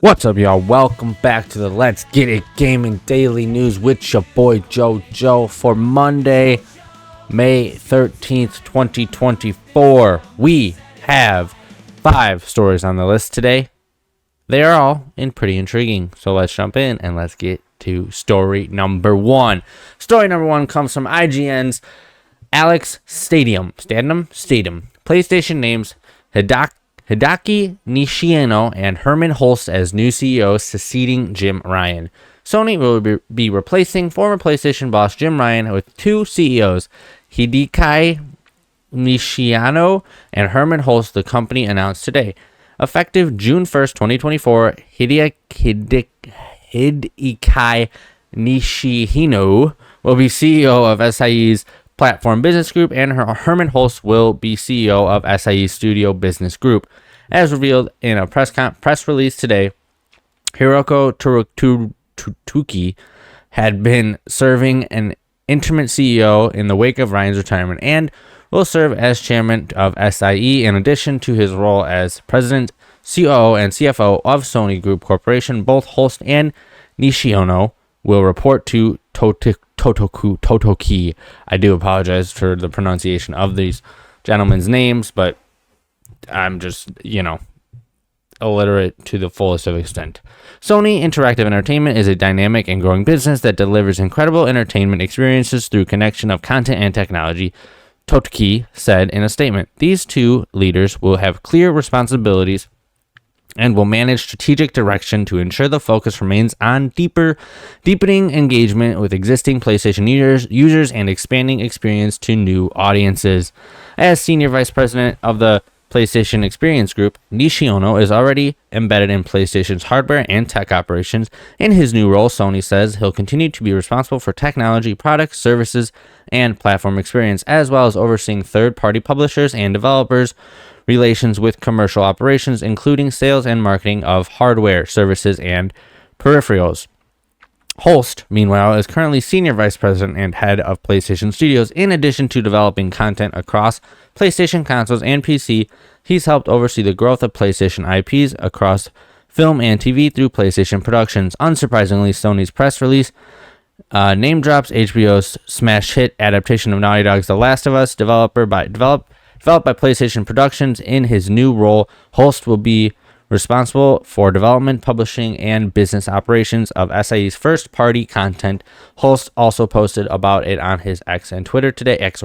What's up, y'all? Welcome back to the Let's Get It Gaming Daily News with your boy Joe for Monday, May 13th, 2024. We have 5 stories on the list today. They are all pretty intriguing, so let's jump in and let's get to story number 1. Story number 1 comes from IGN's Alex Stadium. PlayStation names Hideki Nishino and Herman Hulst as new CEOs, succeeding Jim Ryan. Sony will be replacing former PlayStation boss Jim Ryan with 2 CEOs, Hideki Nishino and Herman Hulst, the company announced today. Effective June 1st, 2024, Hideki Nishino will be CEO of SIE's Platform Business Group, and Herman Hulst will be CEO of SIE Studio Business Group. As revealed in a press release today, Hiroko Tuki had been serving an interim CEO in the wake of Ryan's retirement and will serve as chairman of SIE in addition to his role as president, COO, and CFO of Sony Group Corporation. Both Hulst and Nishino will report to Totoki. I do apologize for the pronunciation of these gentlemen's names, but I'm just, illiterate to the fullest of extent. Sony Interactive Entertainment is a dynamic and growing business that delivers incredible entertainment experiences through connection of content and technology, Totoki said in a statement. These 2 leaders will have clear responsibilities and will manage strategic direction to ensure the focus remains on deepening engagement with existing PlayStation users and expanding experience to new audiences. As Senior Vice President of the PlayStation Experience Group, Nishino is already embedded in PlayStation's hardware and tech operations. In his new role, Sony says he'll continue to be responsible for technology, products, services, and platform experience, as well as overseeing third-party publishers and developers, relations with commercial operations, including sales and marketing of hardware, services, and peripherals. Hulst, meanwhile, is currently Senior Vice President and Head of PlayStation Studios. In addition to developing content across PlayStation consoles and PC, he's helped oversee the growth of PlayStation IPs across film and TV through PlayStation Productions. Unsurprisingly, Sony's press release name drops HBO's smash hit adaptation of Naughty Dog's The Last of Us, developed by PlayStation Productions. In his new role, Hulst will be responsible for development, publishing, and business operations of SIE's first-party content. Hulst also posted about it on his X and Twitter today. X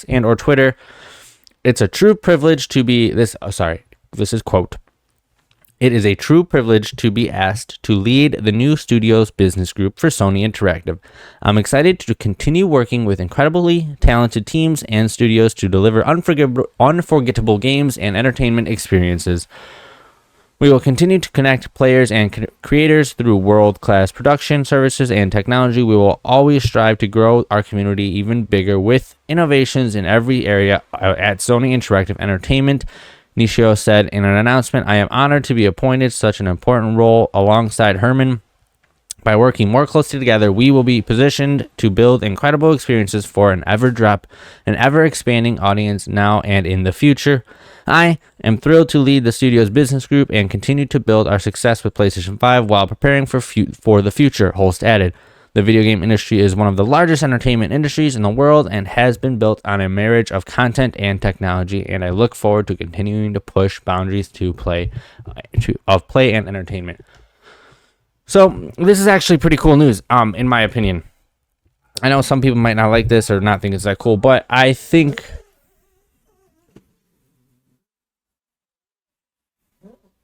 and or Twitter. It's a true privilege to be this is quote. It is a true privilege to be asked to lead the new studio's business group for Sony Interactive. I'm excited to continue working with incredibly talented teams and studios to deliver unforgettable games and entertainment experiences. We will continue to connect players and creators through world-class production services and technology. We will always strive to grow our community even bigger with innovations in every area at Sony Interactive Entertainment, Nishio said in an announcement. I am honored to be appointed such an important role alongside Herman. By working more closely together, we will be positioned to build incredible experiences for an ever-expanding audience now and in the future. I am thrilled to lead the studio's business group and continue to build our success with PlayStation 5 while preparing for the future, Hulst added. The video game industry is one of the largest entertainment industries in the world and has been built on a marriage of content and technology, and I look forward to continuing to push boundaries of play and entertainment. So this is actually pretty cool news, in my opinion. I know some people might not like this or not think it's that cool, but I think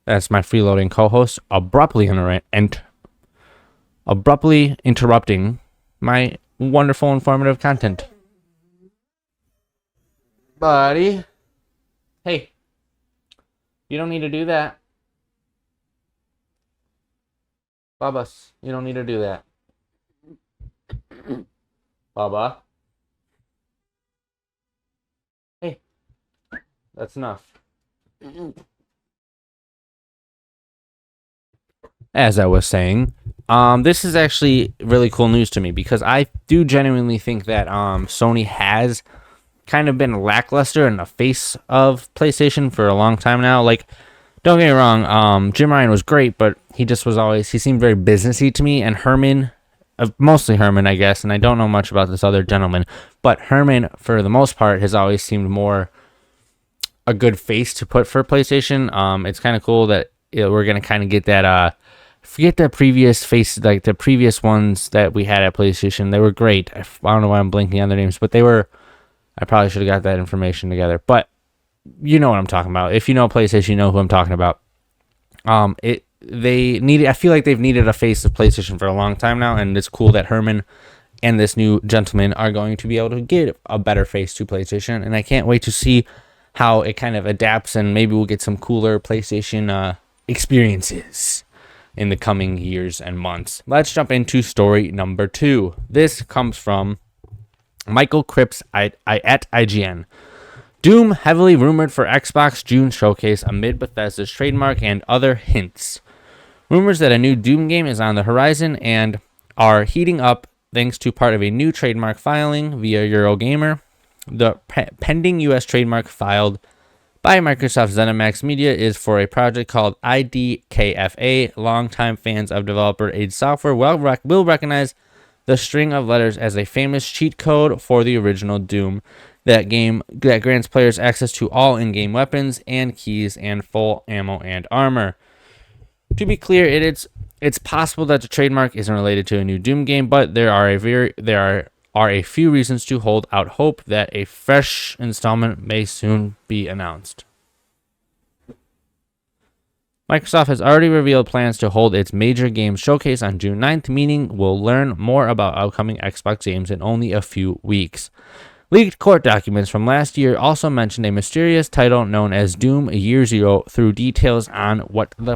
that's my freeloading co-host abruptly interrupting my wonderful, informative content. Buddy. Hey. You don't need to do that. Babas, you don't need to do that. Baba. Hey. That's enough. As I was saying, this is actually really cool news to me because I do genuinely think that Sony has kind of been lackluster in the face of PlayStation for a long time now. Like, Don't get me wrong, Jim Ryan was great, but he seemed very businessy to me, and Herman, mostly Herman, I guess, and I don't know much about this other gentleman, but Herman, for the most part, has always seemed more a good face to put for PlayStation. It's kind of cool that we're going to kind of get that, forget the previous face, like the previous ones that we had at PlayStation. They were great. I don't know why I'm blinking on their names, but I probably should have got that information together, but you know what I'm talking about. If you know PlayStation, you know who I'm talking about. I feel like they've needed a face of PlayStation for a long time now, and it's cool that Herman and this new gentleman are going to be able to get a better face to PlayStation, and I can't wait to see how it kind of adapts, and maybe we'll get some cooler PlayStation experiences in the coming years and months. Let's jump into story number 2. This comes from Michael Cripps at IGN. Doom heavily rumored for Xbox June showcase amid Bethesda's trademark and other hints. Rumors that a new Doom game is on the horizon and are heating up thanks to part of a new trademark filing via Eurogamer. The pending U.S. trademark filed by Microsoft ZeniMax Media is for a project called IDKFA. Longtime fans of developer-aided software will recognize the string of letters as a famous cheat code for the original Doom. That grants players access to all in-game weapons and keys and full ammo and armor. To be clear, it's possible that the trademark isn't related to a new Doom game, but there are a few reasons to hold out hope that a fresh installment may soon be announced. Microsoft has already revealed plans to hold its major games showcase on June 9th, meaning we'll learn more about upcoming Xbox games in only a few weeks. Leaked court documents from last year also mentioned a mysterious title known as Doom Year Zero through details on what this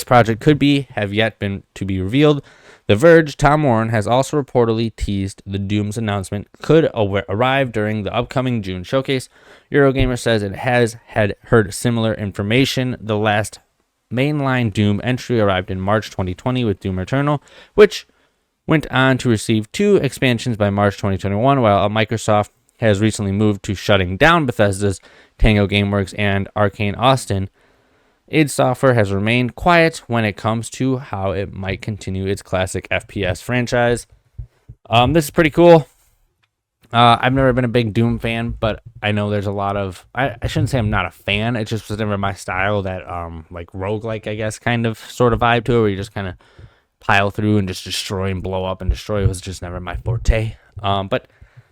project could be have yet been to be revealed. The Verge, Tom Warren, has also reportedly teased the Doom's announcement could arrive during the upcoming June showcase. Eurogamer says it had heard similar information. The last mainline Doom entry arrived in March 2020 with Doom Eternal, which went on to receive 2 expansions by March 2021, while Microsoft has recently moved to shutting down Bethesda's Tango Gameworks and Arcane Austin. id Software has remained quiet when it comes to how it might continue its classic FPS franchise. This is pretty cool. I've never been a big Doom fan, but I know there's a lot of... I shouldn't say I'm not a fan. It just was never my style, that like roguelike, I guess, kind of sort of vibe to it, where you just kind of pile through and just destroy and blow up and destroy. Was just never my forte. But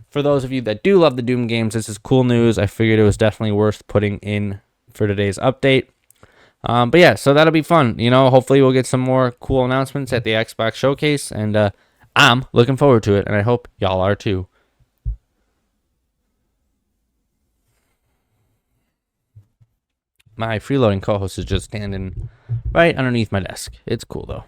for those of you that do love the Doom games, this is cool news. I figured it was definitely worth putting in for today's update. But yeah, so that'll be fun. Hopefully we'll get some more cool announcements at the Xbox Showcase, and I'm looking forward to it, and I hope y'all are too. My freeloading co-host is just standing right underneath my desk. It's cool though.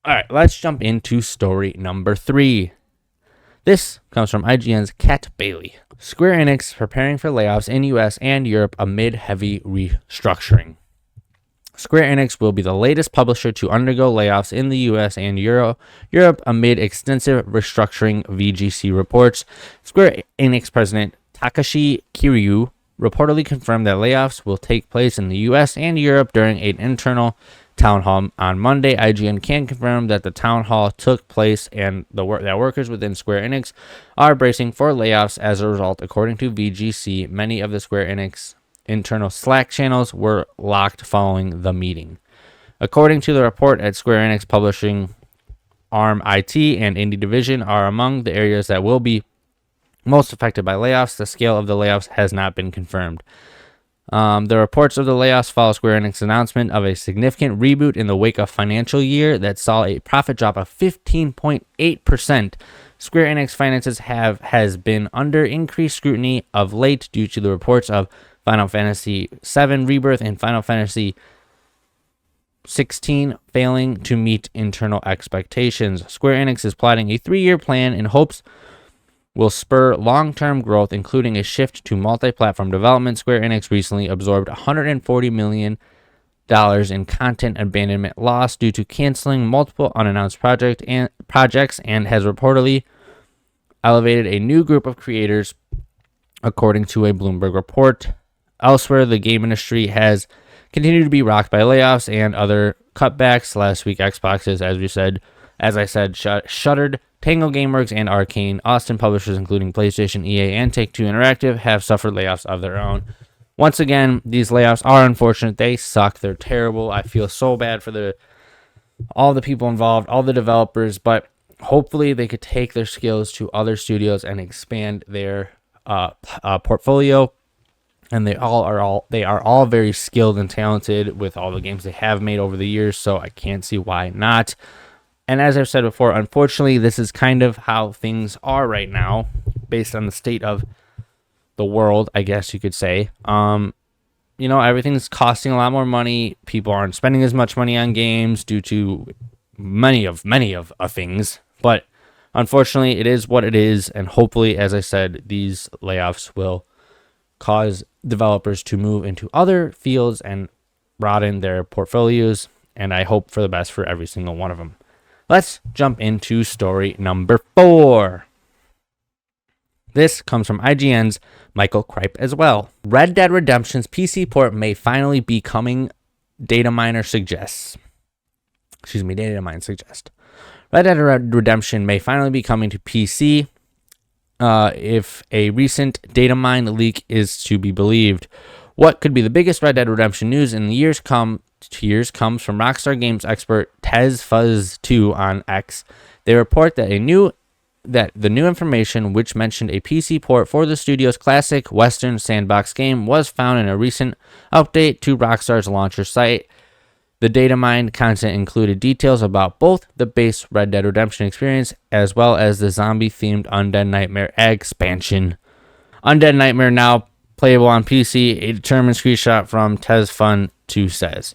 All right, let's jump into story number 3. This comes from IGN's Kat Bailey. Square Enix preparing for layoffs in US and Europe amid heavy restructuring. Square Enix will be the latest publisher to undergo layoffs in the US and Europe amid extensive restructuring, VGC reports. Square Enix president Takashi Kiryu reportedly confirmed that layoffs will take place in the US and Europe during an internal town hall on Monday. IGN can confirm that the town hall took place and that workers within Square Enix are bracing for layoffs as a result. According to VGC, many of the Square Enix internal Slack channels were locked following the meeting. According to the report, at Square Enix publishing ARM IT and Indie Division are among the areas that will be most affected by layoffs. The scale of the layoffs has not been confirmed. The reports of the layoffs follow Square Enix's announcement of a significant reboot in the wake of financial year that saw a profit drop of 15.8%. Square Enix finances has been under increased scrutiny of late due to the reports of Final Fantasy VII Rebirth and Final Fantasy 16 failing to meet internal expectations. Square Enix is plotting a 3-year plan in hopes will spur long-term growth, including a shift to multi-platform development. Square Enix recently absorbed $140 million in content abandonment loss due to canceling multiple unannounced projects and has reportedly elevated a new group of creators according to a Bloomberg report. Elsewhere, the game industry has continued to be rocked by layoffs and other cutbacks. Last week, Xboxes, as I said, shuttered. Tango Gameworks and Arcane, Austin publishers including PlayStation, EA, and Take-Two Interactive, have suffered layoffs of their own. Once again, these layoffs are unfortunate. They suck. They're terrible. I feel so bad for all the people involved, all the developers, but hopefully they could take their skills to other studios and expand their portfolio. And they are all very skilled and talented with all the games they have made over the years, so I can't see why not. And as I've said before, unfortunately, this is kind of how things are right now, based on the state of the world, I guess you could say. Everything's costing a lot more money. People aren't spending as much money on games due to many of things. But unfortunately, it is what it is. And hopefully, as I said, these layoffs will cause developers to move into other fields and broaden their portfolios. And I hope for the best for every single one of them. Let's jump into story number 4. This comes from IGN's Michael Kripe as well. Red Dead Redemption's PC port may finally be coming, Datamine suggests. Red Dead Redemption may finally be coming to PC if a recent Datamine leak is to be believed. What could be the biggest Red Dead Redemption news in the years comes from Rockstar Games expert TezFuzz2 on X. They report that the new information, which mentioned a PC port for the studio's classic Western sandbox game, was found in a recent update to Rockstar's launcher site. The Datamine content included details about both the base Red Dead Redemption experience as well as the zombie-themed Undead Nightmare expansion. Undead Nightmare now playable on PC, a determined screenshot from TezFuzz2 says.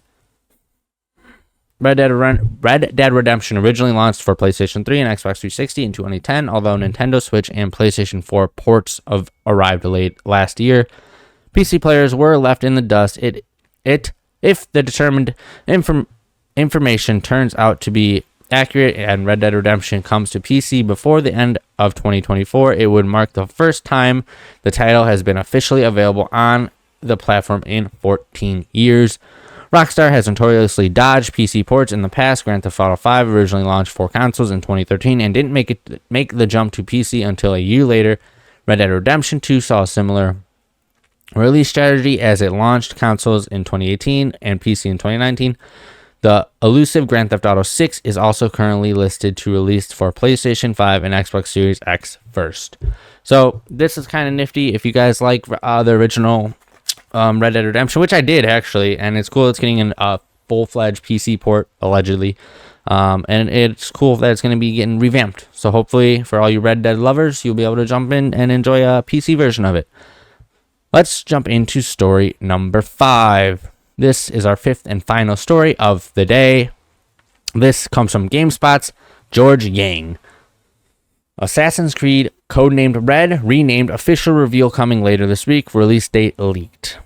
Red Dead Redemption originally launched for PlayStation 3 and Xbox 360 in 2010, although Nintendo Switch and PlayStation 4 ports arrived late last year. PC players were left in the dust. If the determined information turns out to be accurate and Red Dead Redemption comes to PC before the end of 2024, it would mark the first time the title has been officially available on the platform in 14 years. Rockstar has notoriously dodged PC ports in the past. Grand Theft Auto 5 originally launched for consoles in 2013 and didn't make the jump to PC until a year later. Red Dead Redemption 2 saw a similar release strategy as it launched consoles in 2018 and PC in 2019. The elusive Grand Theft Auto 6 is also currently listed to release for PlayStation 5 and Xbox Series X first. So this is kind of nifty. If you guys like the original Red Dead Redemption, which I did actually, and it's cool it's getting a full-fledged PC port, allegedly. And it's cool that it's going to be getting revamped. So hopefully for all you Red Dead lovers, you'll be able to jump in and enjoy a PC version of it. Let's jump into story number 5. This is our 5th and final story of the day. This comes from GameSpot's George Yang. Assassin's Creed, codenamed Red, renamed, official reveal coming later this week, release date leaked.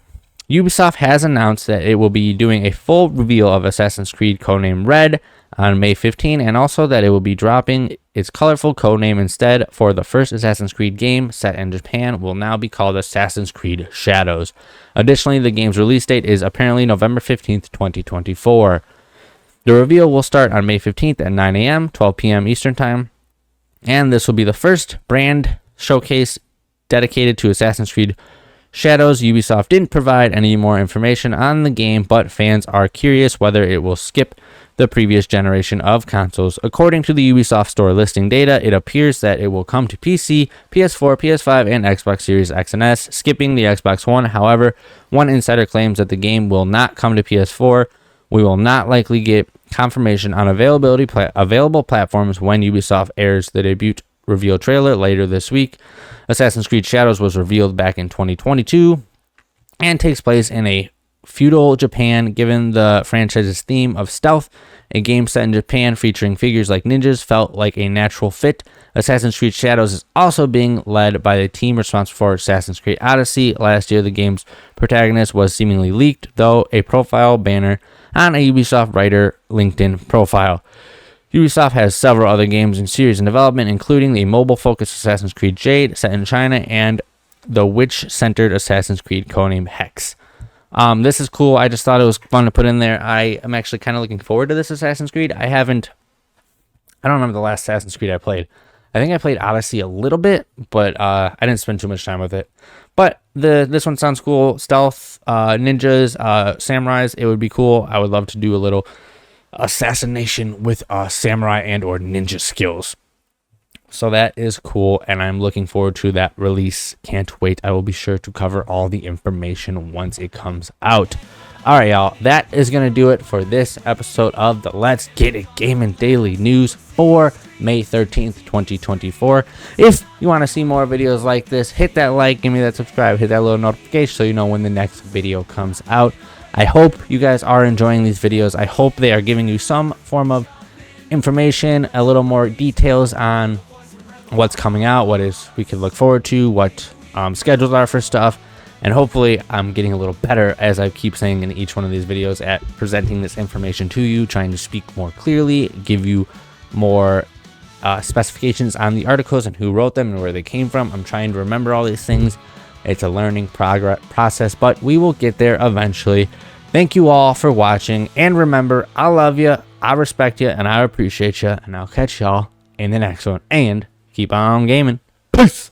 Ubisoft has announced that it will be doing a full reveal of Assassin's Creed codenamed Red on May 15, and also that it will be dropping its colorful codename instead for the first Assassin's Creed game set in Japan will now be called Assassin's Creed Shadows. Additionally, the game's release date is apparently November 15th, 2024. The reveal will start on May 15th at 9 a.m., 12 p.m. Eastern Time, and this will be the first brand showcase dedicated to Assassin's Creed Shadows. Ubisoft didn't provide any more information on the game, but fans are curious whether it will skip the previous generation of consoles. According to the Ubisoft Store listing data, it appears that it will come to PC, PS4, PS5, and Xbox Series X and S, skipping the Xbox One. However, one insider claims that the game will not come to PS4. We will not likely get confirmation on available platforms when Ubisoft airs the debut reveal trailer later this week. Assassin's Creed Shadows was revealed back in 2022 and takes place in a feudal Japan. Given the franchise's theme of stealth, a game set in Japan featuring figures like ninjas felt like a natural fit. Assassin's Creed Shadows is also being led by the team responsible for Assassin's Creed Odyssey. Last year, the game's protagonist was seemingly leaked, though a profile banner on a Ubisoft writer LinkedIn profile. Ubisoft has several other games in series in development, including the mobile-focused Assassin's Creed Jade set in China and the witch-centered Assassin's Creed codename Hex. This is cool. I just thought it was fun to put in there. I am actually kind of looking forward to this Assassin's Creed. I don't remember the last Assassin's Creed I played. I think I played Odyssey a little bit, but I didn't spend too much time with it. But this one sounds cool. Stealth, ninjas, samurais. It would be cool. I would love to do a little assassination with samurai and or ninja skills. So that is cool, and I'm looking forward to that release. Can't wait. I will be sure to cover all the information once it comes out. All right, y'all. That is going to do it for this episode of the Let's Get It Gaming Daily News for May 13th, 2024. If you want to see more videos like this, hit that like, give me that subscribe, hit that little notification so you know when the next video comes out. I hope you guys are enjoying these videos. I hope they are giving you some form of information, a little more details on what's coming out, what is we could look forward to, what schedules are for stuff. And hopefully I'm getting a little better, as I keep saying in each one of these videos, at presenting this information to you, trying to speak more clearly, give you more specifications on the articles and who wrote them and where they came from. I'm trying to remember all these things. It's a learning process, but we will get there eventually. Thank you all for watching. And remember, I love you, I respect you, and I appreciate you. And I'll catch y'all in the next one. And keep on gaming. Peace.